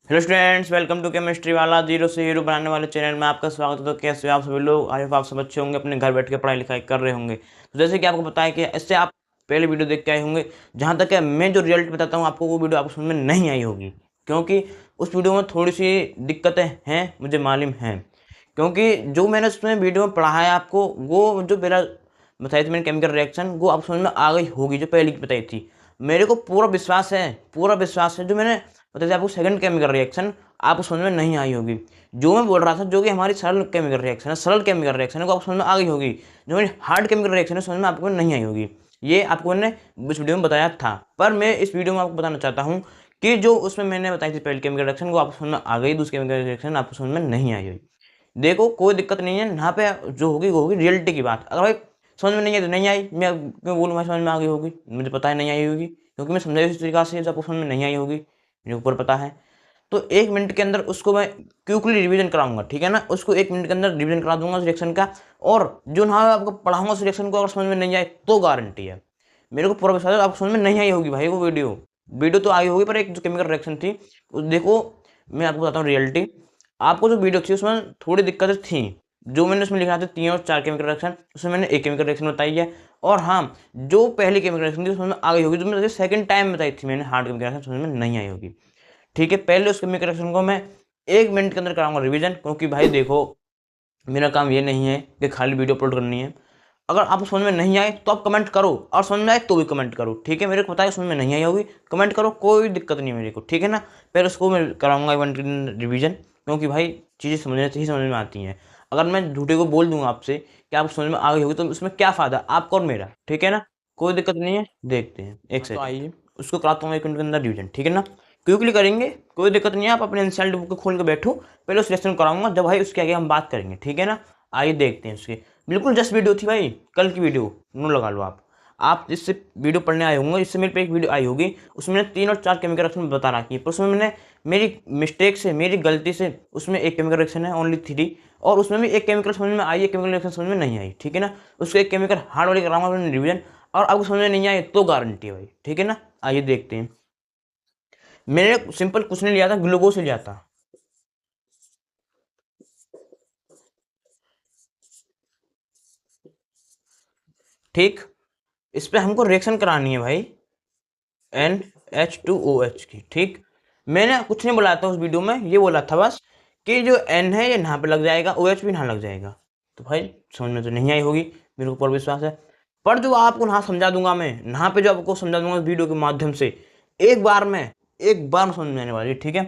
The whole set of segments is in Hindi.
Hello students, welcome to chemistry वाला जीरो से हीरो बनाने वाले चैनल में आपका स्वागत है। तो कैसे हो आप सभी लोग? आई होप आप सब अच्छे होंगे, अपने घर बैठ के पढ़ाई लिखाई कर रहे होंगे। तो जैसे कि आपको पता है कि इससे आप पहले वीडियो देख के आए होंगे, जहाँ तक है मैं जो रिजल्ट बताता हूँ आपको, वो वीडियो आपको समझ में नहीं आई होगी, क्योंकि उस वीडियो में थोड़ी सी दिक्कतें हैं, मुझे मालूम है। क्योंकि जो मैंने उसमें वीडियो में पढ़ाया आपको, वो जो मेरा बताई थी मैंने केमिकल रिएक्शन, वो आप समझ में आ गई होगी जो पहले की बताई थी। मेरे को पूरा विश्वास है जो मैंने बताई थी आपको सेकंड केमिकल रिएक्शन, आपको समझ में नहीं आई होगी। जो मैं बोल रहा था जो कि हमारी सरल केमिकल रिएक्शन है, सरल केमिकल रिएक्शन है, वो आपको समझ में आ गई होगी। जो मेरी हार्ड केमिकल रिएक्शन है, समझ में आपको नहीं आई होगी। ये आपको मैंने इस वीडियो में बताया था, पर मैं इस वीडियो में आपको बताना चाहता हूँ कि जो उसमें मैंने बताई थी पहली केमिकल रिएक्शन, वो आपको समझ में आ गई, दूसरी केमिकल रिएक्शन आपको समझ में नहीं आई होगी। देखो कोई दिक्कत नहीं है, यहाँ पे जो होगी वो होगी रियलिटी की बात। अगर भाई समझ में नहीं आई तो नहीं आई, मैं क्यों बोलूँ भाई समझ में आ गई होगी, मुझे पता है नहीं आई होगी, क्योंकि मैं समझाई उस तरीका से जो आपको समझ में नहीं आई होगी, मुझे ऊपर पता है। तो 1 मिनट के अंदर उसको मैं क्विकली रिवीजन कराऊंगा, ठीक है ना। उसको 1 मिनट के अंदर रिवीजन करा दूंगा सिलेक्शन का। और जो ना आपको पढ़ाऊंगा सिलेक्शन को, अगर समझ में नहीं आए तो गारंटी है, मेरे को पूरा विश्वास है आपको समझ में नहीं आई होगी भाई। वो वीडियो वीडियो तो आई होगी, पर एक जो केमिकल रिएक्शन थी देखो, मैं आपको बताता हूँ रियलिटी। आपको जो वीडियो थी उसमें थोड़ी दिक्कतें थी। जो मैंने उसमें लिखा था 3 और 4 केमिकल रिएक्शन, उसमें मैंने एक केमिकल रिएक्शन बताई है। और हाँ, जो पहली केमिकल रिएक्शन थी उसमें आ गई होगी, जो मैंने सेकंड टाइम बताई थी मैंने हार्ड केमिकल रिएक्शन, समझ में नहीं आई होगी। ठीक है, पहले उस केमिकल रिएक्शन को मैं 1 मिनट के अंदर कराऊंगा रिवीजन, क्योंकि भाई देखो मेरा काम ये नहीं है कि खाली वीडियो अपलोड करनी है। अगर आपको समझ में नहीं आए तो आप कमेंट करो, और समझ में आए तो भी कमेंट करो, ठीक है। मेरे को पता है समझ में नहीं आई होगी, कमेंट करो, कोई दिक्कत नहीं है मेरे को, ठीक है ना। पहले उसको मैं कराऊंगा 1 मिनट रिवीजन, क्योंकि भाई चीज़ें समझने से ही समझ में आती हैं। अगर मैं झूठे को बोल दूंगा आपसे कि आपको समझ में आ गई होगी, तो उसमें क्या फ़ायदा आपका और मेरा, ठीक है ना। कोई दिक्कत नहीं है, देखते हैं एक हाँ, तो सेकंड। आइए। उसको कराता हूँ 1 मिनट के अंदर रिवीजन, ठीक है ना। क्विकली करेंगे, कोई दिक्कत नहीं है। आप अपने एनसीईआरटी बुक को खोल के बैठो, पहले उस लेसन कराऊंगा, जब भाई उसके आगे हम बात करेंगे, ठीक है ना। आइए देखते हैं उसके। बिल्कुल जस्ट वीडियो थी भाई, कल की वीडियो, नो लगा लो आप जिससे वीडियो पढ़ने आए होंगे, इससे मेरे पे एक वीडियो आई होगी, उसमें मैंने 3 और 4 केमिकल रिएक्शन बता रखी है, पर उसमें मैंने मेरी मिस्टेक से, मेरी गलती से उसमें एक केमिकल रिएक्शन है ओनली 3, और उसमें भी एक केमिकल समझ में आई, एक केमिकल रिएक्शन समझ में नहीं आई, ठीक है ना। उसको एक केमिकल हार्ड वाली कराऊंगा रिवीजन, और आपको समझ में नहीं आए तो गारंटी है भाई, ठीक है ना। आइए देखते हैं। मैंने सिंपल कुछ नहीं लिया था, ग्लूकोज लिया था। ठीक, इस पे हमको रिएक्शन करानी है भाई NH2OH की, ठीक। मैंने कुछ नहीं बोला था उस वीडियो में, ये बोला था बस कि जो N है ये यहाँ पे लग जाएगा, OH भी यहाँ लग जाएगा। तो भाई समझ में तो नहीं आई होगी, मेरे को पूरा विश्वास है। पर जो आपको यहाँ समझा दूंगा मैं, यहाँ पे जो आपको समझा दूंगा वीडियो के माध्यम से, एक बार में समझ में आने वाली है, ठीक है।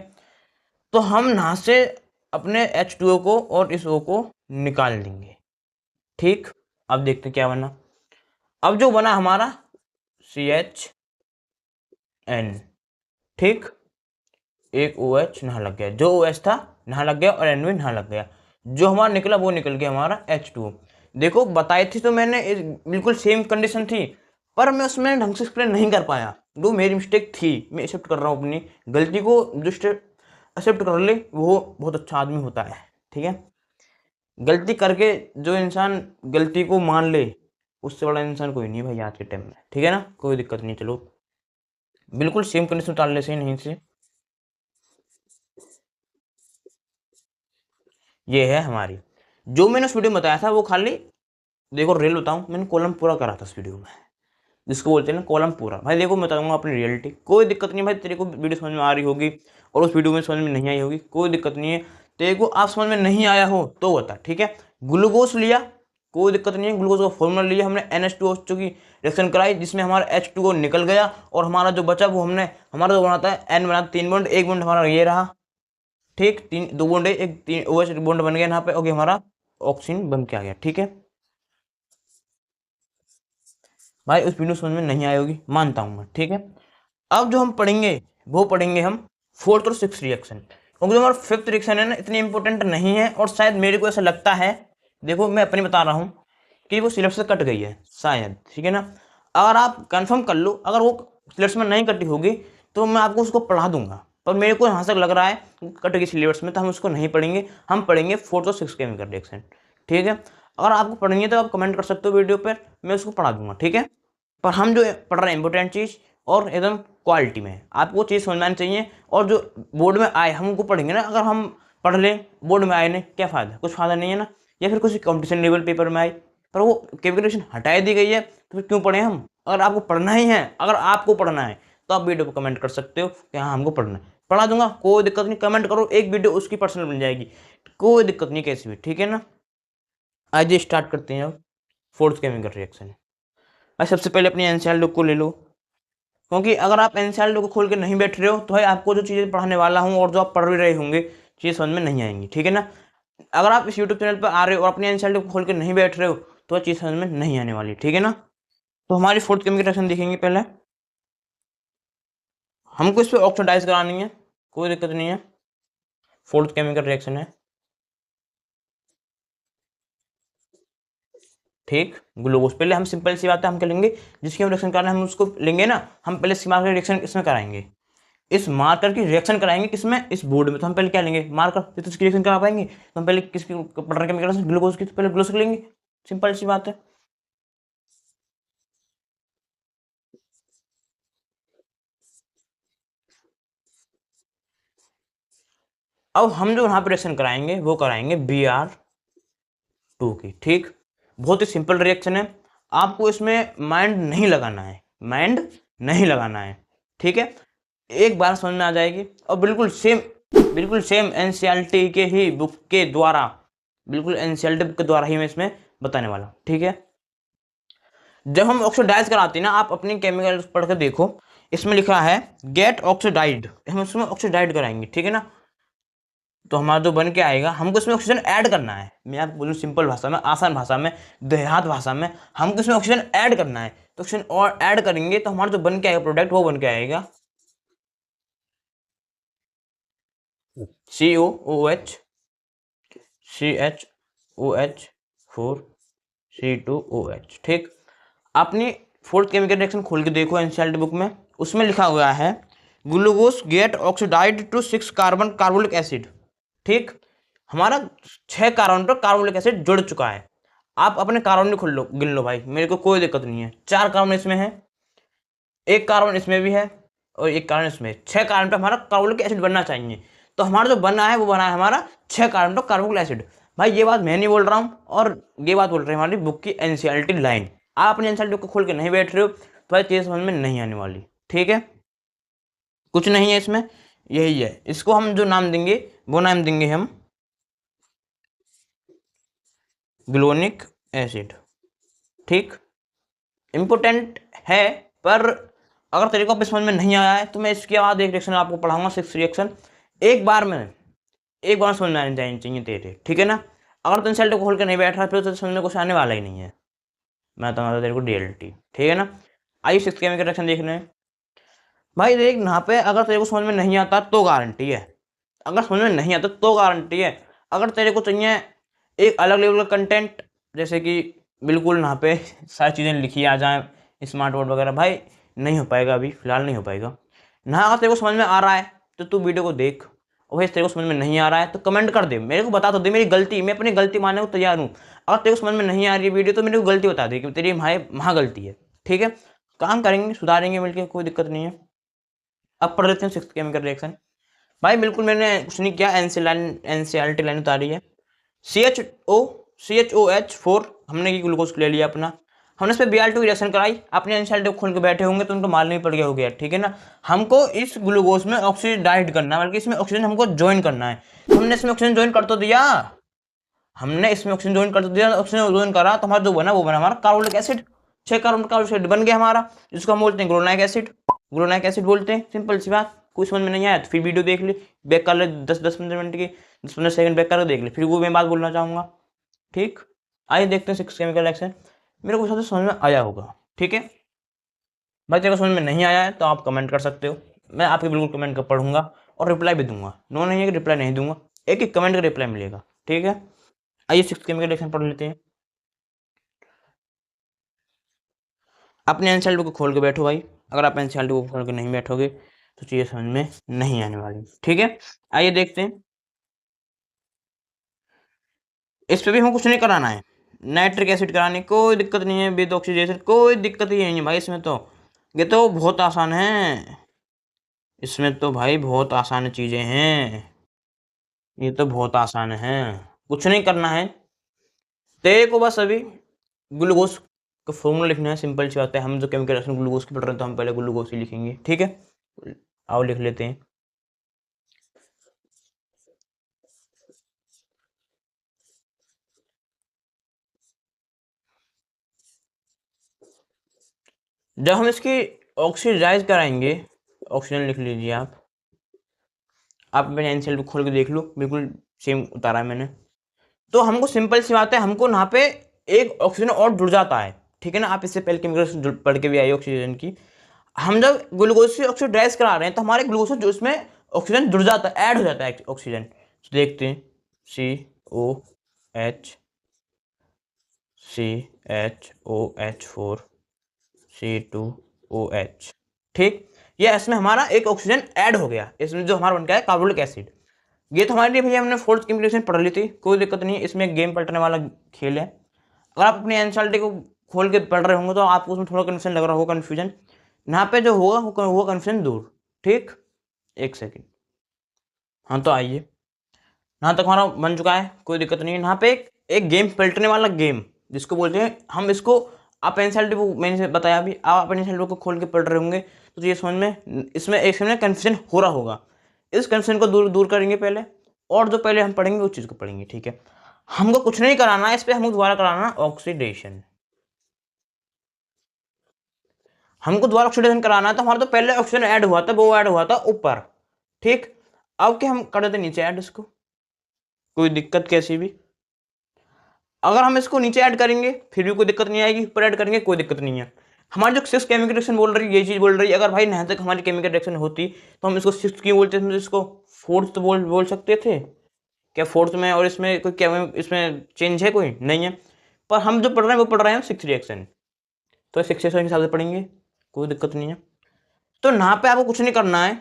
तो हम यहाँ से अपने H2O को और इस O को निकाल देंगे, ठीक। अब देखते हैं क्या बना। अब जो बना हमारा CHN, ठीक। एक OH नहा लग गया, जो OH था नहा लग गया, और N भी नहा लग गया। जो हमारा निकला वो निकल गया हमारा H2O। देखो बताई थी तो मैंने बिल्कुल सेम कंडीशन थी, पर मैं उसमें ढंग से एक्सप्लेन नहीं कर पाया, वो मेरी मिस्टेक थी। मैं एक्सेप्ट कर रहा हूँ अपनी गलती को, जो एक्सेप्ट कर ले वो बहुत अच्छा आदमी होता है, ठीक है। गलती करके जो इंसान गलती को मान ले, उससे बड़ा इंसान कोई नहीं भाई आज के टाइम में, ठीक है ना। कोई दिक्कत नहीं, चलो बिल्कुल सेम कंडीशन उतारने से नहीं से। ये है हमारी, जो मैंने उस वीडियो में बताया था वो खाली देखो रियल बताऊं, मैंने कॉलम पूरा करा था उस वीडियो में, जिसको बोलते हैं ना कॉलम पूरा। भाई देखो मैं बताऊंगा अपनी रियलिटी, कोई दिक्कत नहीं भाई, तेरे को वीडियो समझ में आ रही होगी और उस वीडियो में समझ में नहीं आई होगी, कोई दिक्कत नहीं है। तेरे को आप समझ में नहीं आया हो तो बता, ठीक है। ग्लूकोज लिया, कोई दिक्कत नहीं है, ग्लूकोज का फॉर्मूला लिया हमने, NH2O की रिएक्शन कराई, जिसमें हमारा H2O निकल गया, और हमारा जो बचा वो हमने, हमारा जो बनाता है N बना 3 बॉन्ड, 1 बॉन्ड हमारा ये रहा, ठीक। 2 बॉन्ड है, एक 3 OH बॉन्ड बन गया यहाँ पे, ओके हमारा ऑक्सीजन बन के आ गया, ठीक है। भाई उस वीडियो समझ में नहीं आई होगी, मानता हूँ मैं, ठीक है। अब जो हम पढ़ेंगे वो पढ़ेंगे हम 4th और 6th रिएक्शन, क्योंकि जो हमारा 5th रिएक्शन है ना इतनी इंपॉर्टेंट नहीं है, और शायद मेरे को ऐसा लगता है, देखो मैं अपनी बता रहा हूँ, कि वो सिलेबस से कट गई है शायद, ठीक है ना। अगर आप कंफर्म कर लो, अगर वो सिलेबस में नहीं कटी होगी तो मैं आपको उसको पढ़ा दूंगा, पर मेरे को यहाँ से लग रहा है कट गई सिलेबस में, तो हम उसको नहीं पढ़ेंगे। हम पढ़ेंगे 4th और 6th केमिकल रिएक्शन, ठीक है। अगर आपको पढ़नी है तो आप कमेंट कर सकते हो वीडियो पर, मैं उसको पढ़ा दूंगा, ठीक है। पर हम जो पढ़ रहे हैं इंपॉर्टेंट चीज़, और एकदम क्वालिटी में। आपको चीज़ समझ में आनी चाहिए, और जो बोर्ड में आए हम उनको पढ़ेंगे ना। अगर हम पढ़ लें बोर्ड में आए नहीं, क्या फ़ायदा, कुछ फ़ायदा नहीं है ना। या फिर कुछ कंपटीशन लेवल पेपर में आई पर वो कैलकुलेशन हटा दी गई है, तो फिर क्यों पढ़ें हम। अगर आपको पढ़ना ही है, अगर आपको पढ़ना है तो आप वीडियो को कमेंट कर सकते हो कि हाँ हमको पढ़ना है, पढ़ा दूंगा, कोई दिक्कत नहीं। कमेंट करो, एक वीडियो उसकी पर्सनल बन जाएगी, कोई दिक्कत नहीं कैसी भी, ठीक है ना। आइए स्टार्ट करते हैं अब फोर्थ केमिकल रिएक्शन। भाई सबसे पहले अपनी एनसीईआरटी बुक को ले लो, क्योंकि अगर आप एनसीईआरटी को खोल के नहीं बैठ रहे हो तो भाई आपको जो चीज़ें पढ़ाने वाला हूँ और जो आप पढ़ भी रहे होंगे चीज़ें समझ में नहीं आएंगी, ठीक है ना। अगर आप इस यूट्यूब चैनल पर आ रहे हो और अपनी एनसीईआरटी को खोल के नहीं बैठ रहे हो तो वह चीज़ समझ में नहीं आने वाली, ठीक है ना। तो हमारी फोर्थ केमिकल रिएक्शन देखेंगे। पहले हमको इस पर ऑक्सीडाइज करानी है, कोई दिक्कत नहीं है। फोर्थ केमिकल रिएक्शन है, ठीक। ग्लूकोज पहले हम सिंपल सी बात है हम क्या लेंगे, जिसकी हम रिएक्शन कराना है हम उसको लेंगे ना। हम पहले इसकी मार्कर रिएक्शन किसमें कराएंगे, इस मार्कर की रिएक्शन कराएंगे किसमें, इस बोर्ड में। तो हम पहले क्या लेंगे, मार्कर। तो इसकी रिएक्शन करा पाएंगे तो हम पहले किसकी पढ़ने केमिकल ग्लूकोज की, तो पहले ग्लूकोज लेंगे, सिंपल सी बात है। अब हम जो यहाँ पे रिएक्शन कराएंगे वो कराएंगे Br2 की, ठीक। बहुत ही सिंपल रिएक्शन है, आपको इसमें माइंड नहीं लगाना है, माइंड नहीं लगाना है, ठीक है। एक बार समझ में आ जाएगी, और बिल्कुल सेम एनसीईआरटी के ही बुक के द्वारा, बिल्कुल एनसीईआरटी बुक के द्वारा ही मैं इसमें बताने वाला हूँ, ठीक है। जब हम ऑक्सीडाइज कराते हैं ना, आप अपनी केमिकल पढ़ के देखो, इसमें लिखा है गेट ऑक्सीडाइड, हम इसमें ऑक्सीडाइड कराएंगे, ठीक है ना। तो हमारा जो बन के आएगा, हमको इसमें ऑक्सीजन ऐड करना है। मैं आपको बोलूँ सिंपल भाषा में, आसान भाषा में, देहात भाषा में, हमको इसमें ऑक्सीजन ऐड करना है। तो ऑक्सीजन और ऐड करेंगे तो हमारा जो बन के आएगा प्रोडक्ट, वो बन के आएगा COOH CHOH4 C2OH, ठीक। अपनी फोर्थ केमिकल रिएक्शन खोल के देखो एनसीईआरटी बुक में, उसमें लिखा हुआ है glucose get oxidised to 6 carbon carbolic acid, ठीक। हमारा 6 कार्बन पर कार्बोलिक एसिड जुड़ चुका है। आप अपने कार्बन खोल लो, गिन लो भाई, मेरे को कोई दिक्कत नहीं है। 4 कार्बन इसमें है, एक कार्बन इसमें भी है, और एक कार्बन इसमें। 6 कार्बन पर हमारा कार्बोलिक एसिड बनना चाहिए। तो हमारा जो बना है वो बना है हमारा 6 कार्बन पर कार्बोलिक एसिड। भाई ये बात मैं नहीं बोल रहा हूँ, और ये बात बोल रही है हमारी बुक की एनसीईआरटी लाइन। आप अपनी एनसीईआरटी बुक को खोल के नहीं बैठ रहे हो तो भाई चीज़ समझ में नहीं आने वाली, ठीक है। कुछ नहीं है इसमें, यही है। इसको हम जो नाम देंगे वो नाम देंगे हम ग्लोनिक एसिड, ठीक। इम्पोर्टेंट है, पर अगर तेरे को समझ में नहीं आया है तो मैं इसके बाद एक रिएक्शन आपको पढ़ाऊंगा, 6 रिएक्शन। एक बार समझ में आनी चाहिए तेरे, ठीक है ना। अगर तुम सेल को खोल के नहीं बैठ रहा फिर तो समझ में कुछ आने वाला ही नहीं है। मैं तो तेरे को DLT, ठीक है ना। आइए 6 केमिकल रिएक्शन देखने हैं। भाई देख यहाँ पे, अगर तेरे को समझ में नहीं आता तो गारंटी है, अगर समझ में नहीं आता तो गारंटी है। अगर तेरे को चाहिए एक अलग लेवल का कंटेंट, जैसे कि बिल्कुल यहाँ पे सारी चीज़ें लिखी आ जाए, स्मार्ट बोर्ड वगैरह, भाई नहीं हो पाएगा, अभी फिलहाल नहीं हो पाएगा ना। अगर तेरे को समझ में आ रहा है तो तू वीडियो को देख, और भाई तेरे को समझ में नहीं आ रहा है तो कमेंट कर दे, मेरे को बता तो दे मेरी गलती, मैं अपनी गलती मानने को तैयार हूँ। अगर तेरे को समझ में नहीं आ रही है वीडियो तो मेरे को गलती बता दे कि तेरी महा गलती है, ठीक है। काम करेंगे, सुधारेंगे मिलकर, कोई दिक्कत नहीं है। अब पढ़ लेते हैं 6 केमिकल रिएक्शन। भाई बिल्कुल मैंने कुछ नहीं किया, एनसीईआरटी लाइन उतारी है। CHOH4 हमने की ग्लूकोज ले लिया अपना, हमने इस पर Br2 रिएक्शन कराई। अपने एनसीईआरटी खोल के बैठे होंगे तो उनको मालूम ही पड़ गया हो गया, ठीक है ना। हमको इस ग्लूकोज में ऑक्सीडाइड करना है, बल्कि इसमें ऑक्सीजन हमको ज्वाइन करना है। हमने इसमें ऑक्सीजन ज्वाइन कर तो दिया, ऑक्सीजन ज्वाइन करा तो हमारा जो बना वो बना हमारा carbolic acid. 6 carbon carbolic acid बन गया हमारा, जिसको हम बोलते हैं ग्लोनाइक एसिड बोलते हैं, सिंपल सी बात। कुछ समझ में नहीं आया तो फिर वीडियो देख ली, बैक कर ले 10-15 मिनट की, 10-15 सेकंड बैक करके देख ले, फिर वो मैं बात बोलना चाहूँगा, ठीक। आइए देखते हैं 6 केमिकल रिएक्शन। मेरे को हिसाब से समझ में आया होगा, ठीक है। भाई तेरे को समझ में नहीं आया है तो आप कमेंट कर सकते हो, मैं आपके बिल्कुल कमेंट कर पढ़ूंगा और रिप्लाई भी दूंगा। नो नहीं है कि रिप्लाई नहीं दूंगा, एक एक कमेंट का रिप्लाई मिलेगा, ठीक है। आइए 6 केमिकल रिएक्शन पढ़ लेते हैं। अपने एनसीईआरटी को खोल के बैठो भाई, अगर आप एनसीईआरटी को खोल के नहीं बैठोगे तो चीज़ें समझ में नहीं आने वाली, ठीक है। आइए देखते हैं, इस पे भी हमें कुछ नहीं कराना है, नाइट्रिक एसिड कराने कोई दिक्कत नहीं है, विद ऑक्सीडेशन कोई दिक्कत ही नहीं है भाई इसमें तो। ये तो बहुत आसान है, इसमें तो भाई बहुत आसान चीजें हैं, ये तो बहुत आसान है। कुछ नहीं करना है तेरे को, बस अभी ग्लूकोज का फॉर्मूला लिखना है। सिंपल सी बात है, हम जो केमिकल रिएक्शन ग्लूकोज की पढ़ रहे हैं तो हम पहले ग्लूकोज ही लिखेंगे, ठीक है। आओ लिख लेते हैं। जब हम इसकी ऑक्सीडाइज कराएंगे, ऑक्सीजन लिख लीजिए आप मैंने एनसीएल को खोल के देख लो, बिल्कुल सेम उतारा है मैंने। तो हमको सिंपल सी बात है, हमको यहाँ पे एक ऑक्सीजन और जुड़ जाता है, ठीक है ना। आप इससे पहले केमिकल पढ़ के भी आए ऑक्सीजन की। हम जब ग्लूकोज से ऑक्सीडाइज करा रहे हैं तो हमारे ग्लूकोज जो इसमें ऑक्सीजन जुड़ जाता है, ऐड हो जाता है ऑक्सीजन। तो देखते हैं, COH CHOH4 C2OH, ठीक। ये इसमें हमारा एक ऑक्सीजन ऐड हो गया, इसमें जो हमारा बन गया है कार्बोनिक एसिड। ये तो हमारे लिए भैया हमने फोर्थ केमिकल पढ़ ली थी, कोई दिक्कत नहीं है, इसमें गेम पलटने वाला खेल है। अगर आप अपनी एनसीईआरटी को खोल के पढ़ रहे होंगे तो आपको उसमें थोड़ा कन्फ्यूजन लग रहा होगा, कन्फ्यूजन यहाँ पे जो होगा वो होगा कन्फ्यूजन दूर, ठीक। एक सेकेंड, हाँ तो आइए, यहाँ तक हमारा बन चुका है, कोई दिक्कत नहीं है। यहाँ पे एक गेम पलटने वाला गेम जिसको बोलते हैं हम इसको, आप एनसीईआरटी बुक मैंने बताया अभी, आप एनसीईआरटी बुक को खोल के पढ़ रहे होंगे तो ये समझ में, इसमें एक समय कन्फ्यूजन हो रहा होगा। इस कन्फ्यूजन को दूर दूर करेंगे पहले, और जो पहले हम पढ़ेंगे उस चीज़ को पढ़ेंगे, ठीक है। हमको कुछ नहीं कराना है इस पर, हमको दोबारा कराना ऑक्सीडेशन। हमको दोबारा ऑक्सीडेशन कराना है, तो हमारा तो पहले ऑक्सीजन ऐड हुआ था, वो ऐड हुआ था ऊपर, ठीक। अब क्या हम कर देते नीचे ऐड इसको, कोई दिक्कत कैसी भी। अगर हम इसको नीचे ऐड करेंगे फिर भी कोई दिक्कत नहीं आएगी, ऊपर ऐड करेंगे कोई दिक्कत नहीं है। हमारी जो सिक्स केमिकल रिएक्शन बोल रही है, ये चीज़ बोल रही है, अगर भाई यहाँ तक हमारी केमिकल रिएक्शन होती तो हम इसको सिक्स क्यों बोलते थे, इसको फोर्थ तो बोल सकते थे क्या, फोर्थ में और इसमें कोई क्या इसमें चेंज है, कोई नहीं है। पर हम जो पढ़ रहे हैं वो पढ़ रहे हैं सिक्स रिएक्शन, तो सिक्स रिएक्शन के हिसाब से पढ़ेंगे, कोई दिक्कत नहीं है। तो यहाँ पे आपको कुछ नहीं करना है,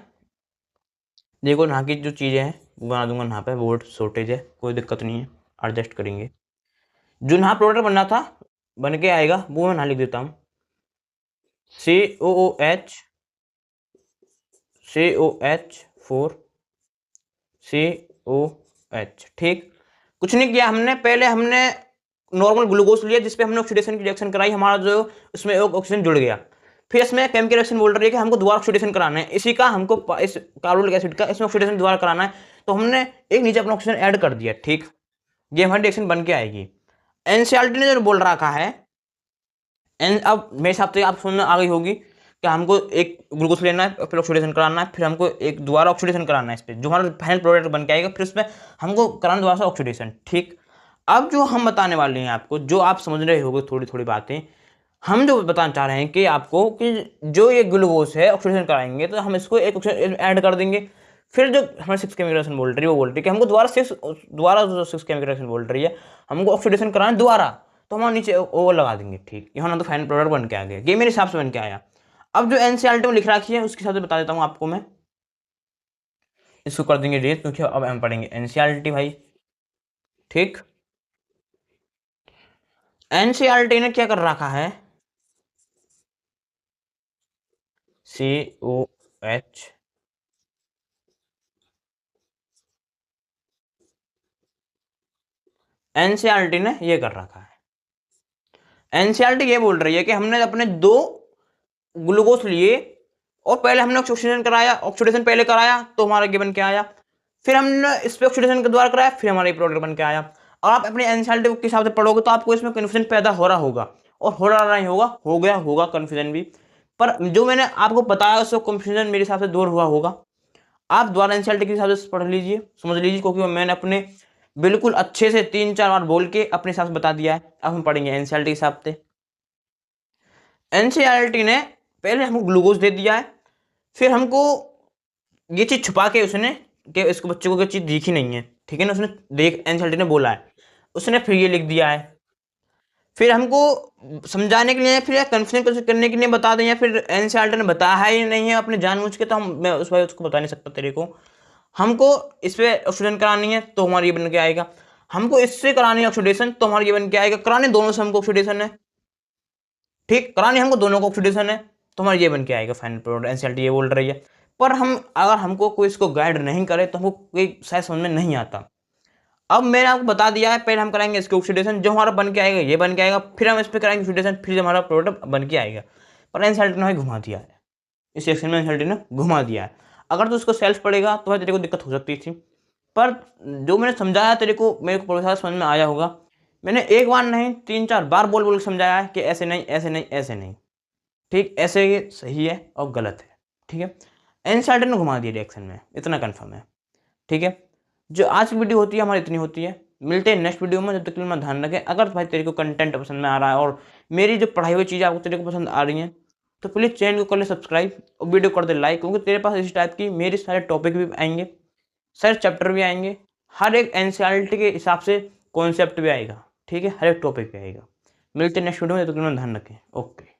देखो यहाँ की जो चीज़ें हैं बना दूंगा, यहाँ पे बोर्ड शॉर्टेज है, कोई दिक्कत नहीं है, एडजस्ट करेंगे। जो यहाँ प्रोडक्ट बनना था बन के आएगा, वो मैं यहाँ लिख देता हूँ, COOH 4 COH, ठीक। कुछ नहीं किया हमने, पहले हमने नॉर्मल ग्लूकोज लिया जिसपे हमने ऑक्सीडेशन की रिएक्शन कराई, हमारा जो उसमें ऑक्सीजन जुड़ गया। फिर इसमें केमिकल रिएक्शन बोल रही है कि हमको दोबारा ऑक्सीडेशन कराना है, इसी का हमको इस कार्बोनिक एसिड का इसमें ऑक्सीडेशन दोबारा कराना है। तो हमने एक नीचे अपना ऑक्सीजन ऐड कर दिया, ठीक। ये हमारी रिएक्शन बन के आएगी। एनसीईआरटी ने जो बोल रखा है, अब मेरे हिसाब से आप सुनने आ गई होगी कि हमको एक ग्लूकोज लेना है, फिर ऑक्सीडेशन कराना है, फिर हमको एक दोबारा ऑक्सीडेशन कराना है इस पर, जो हमारा फाइनल प्रोडक्ट बन के आएगा, फिर उसमें हमको कराना दोबारा से ऑक्सीडेशन, ठीक। अब जो हम बताने वाले हैं आपको, जो आप समझ रहे होगे थोड़ी थोड़ी बातें, हम जो बताना चाह रहे हैं कि आपको कि जो ये ग्लूकोज है ऑक्सीडेशन कराएंगे तो हम इसको एक ऑक्सीजन ऐड कर देंगे। फिर जो हमारे सिक्स केमिकल रिएक्शन बोल रही है वो बोल रही है कि हमको दोबारा जो सिक्स केमिकल रिएक्शन बोल रही है हमको ऑक्सीडेशन कराना है दोबारा, तो हम नीचे ओ लगा देंगे, ठीक। यहाँ ना तो फाइनल प्रोडक्ट बन के आ गया, ये मेरे हिसाब से बन के आया। अब जो एनसीईआरटी में लिख रखी है उसके हिसाब से बता देता हूँ आपको मैं, इसको कर देंगे रेत, क्योंकि अब हम पढ़ेंगे एनसीईआरटी भाई, ठीक। एनसीईआरटी ने क्या कर रखा है, COH एनसीईआरटी ने ये कर रखा है। एनसीईआरटी ये बोल रही है कि हमने अपने दो ग्लूकोज लिए और पहले हमने ऑक्सीडेशन कराया, ऑक्सीडेशन पहले कराया तो हमारा ये बन के आया, फिर हमने इस पे ऑक्सीडेशन के द्वारा कराया, फिर हमारा ये प्रोडक्ट बन के आया। और आप अपने एनसीईआरटी के हिसाब से पढ़ोगे तो आपको इसमें कन्फ्यूजन पैदा हो रहा होगा, और हो रहा नहीं होगा, हो गया होगा कन्फ्यूजन भी, पर जो मैंने आपको बताया उससे कन्फ्यूजन मेरे हिसाब से दूर हुआ होगा। आप दोबारा एनसीईआरटी के हिसाब से पढ़ लीजिए, समझ लीजिए, क्योंकि मैंने अपने बिल्कुल अच्छे से 3-4 बार बोल के अपने हिसाब से बता दिया है। अब हम पढ़ेंगे एनसीईआरटी के हिसाब से। एनसीईआरटी ने पहले हमको ग्लूकोज दे दिया है, फिर हमको ये चीज़ छुपा के उसने कि इसको बच्चे को कोई चीज़ दिखी नहीं है, ठीक है ना, उसने देख एनसीईआरटी ने बोला है, उसने फिर ये लिख दिया है। फिर हमको समझाने के लिए, फिर कन्फ्यूजन करने के लिए बता दें, या फिर एनसीईआरटी ने बताया है ही नहीं है अपने जानबूझ के, तो हम मैं उस भाई उसको बता नहीं सकता तेरे को। हमको इस पर ऑक्सीडेशन करानी है तो हमारा ये बन के आएगा, हमको इससे करानी है ऑक्सीडेशन तो हमारा ये बन के आएगा, कराने दोनों से हमको ऑक्सीडेशन है, ठीक, करानी हमको दोनों को ऑक्सीडेशन है तो हमारा ये बन के आएगा फाइनल प्रोडक्ट, एनसीईआरटी ये बोल रही है। पर अगर हमको कोई इसको गाइड नहीं करे तो हमको कोई शायद समझ में नहीं आता। अब मैंने आपको बता दिया है, पहले हम कराएंगे इसके ऑक्सीडेशन, जो हमारा बन के आएगा ये बन के आएगा, फिर हम इस पर कराएंगे ऑक्सीडेशन, फिर जो हमारा प्रोडक्ट बन के आएगा। पर एनसीईआरटी ने घुमा दिया है, इस सेक्शन में एनसीईआरटी ने घुमा दिया है। अगर तो उसको सेल्फ पड़ेगा तो तेरे को दिक्कत हो सकती थी, पर जो मैंने समझाया तेरे को, मेरे को प्रोसेस समझ में आया होगा। मैंने एक बार नहीं 3-4 बार बोल बोल के समझाया है कि ऐसे नहीं, ऐसे नहीं, ऐसे नहीं, ठीक, ऐसे ये सही है और गलत है, ठीक है। एनसीईआरटी ने घुमा दिया रिएक्शन में, इतना कन्फर्म है, ठीक है। जो आज की वीडियो होती है हमारी इतनी होती है, मिलते हैं नेक्स्ट वीडियो में। जब तक के लिए मैं ध्यान रखें। अगर भाई तेरे को कंटेंट पसंद में आ रहा है और मेरी जो पढ़ाई हुई चीज़ें आपको तेरे को पसंद आ रही हैं, तो प्लीज़ चैनल को कर ले सब्सक्राइब और वीडियो कर दे लाइक, क्योंकि तेरे पास इस टाइप की मेरे सारे टॉपिक भी आएंगे, सारे चैप्टर भी आएंगे, हर एक एनसीईआरटी के हिसाब से कॉन्सेप्ट भी आएगा, ठीक है, हर एक टॉपिक भी आएगा। मिलते हैं नेक्स्ट वीडियो में, तब तक के लिए ध्यान रखें। ओके।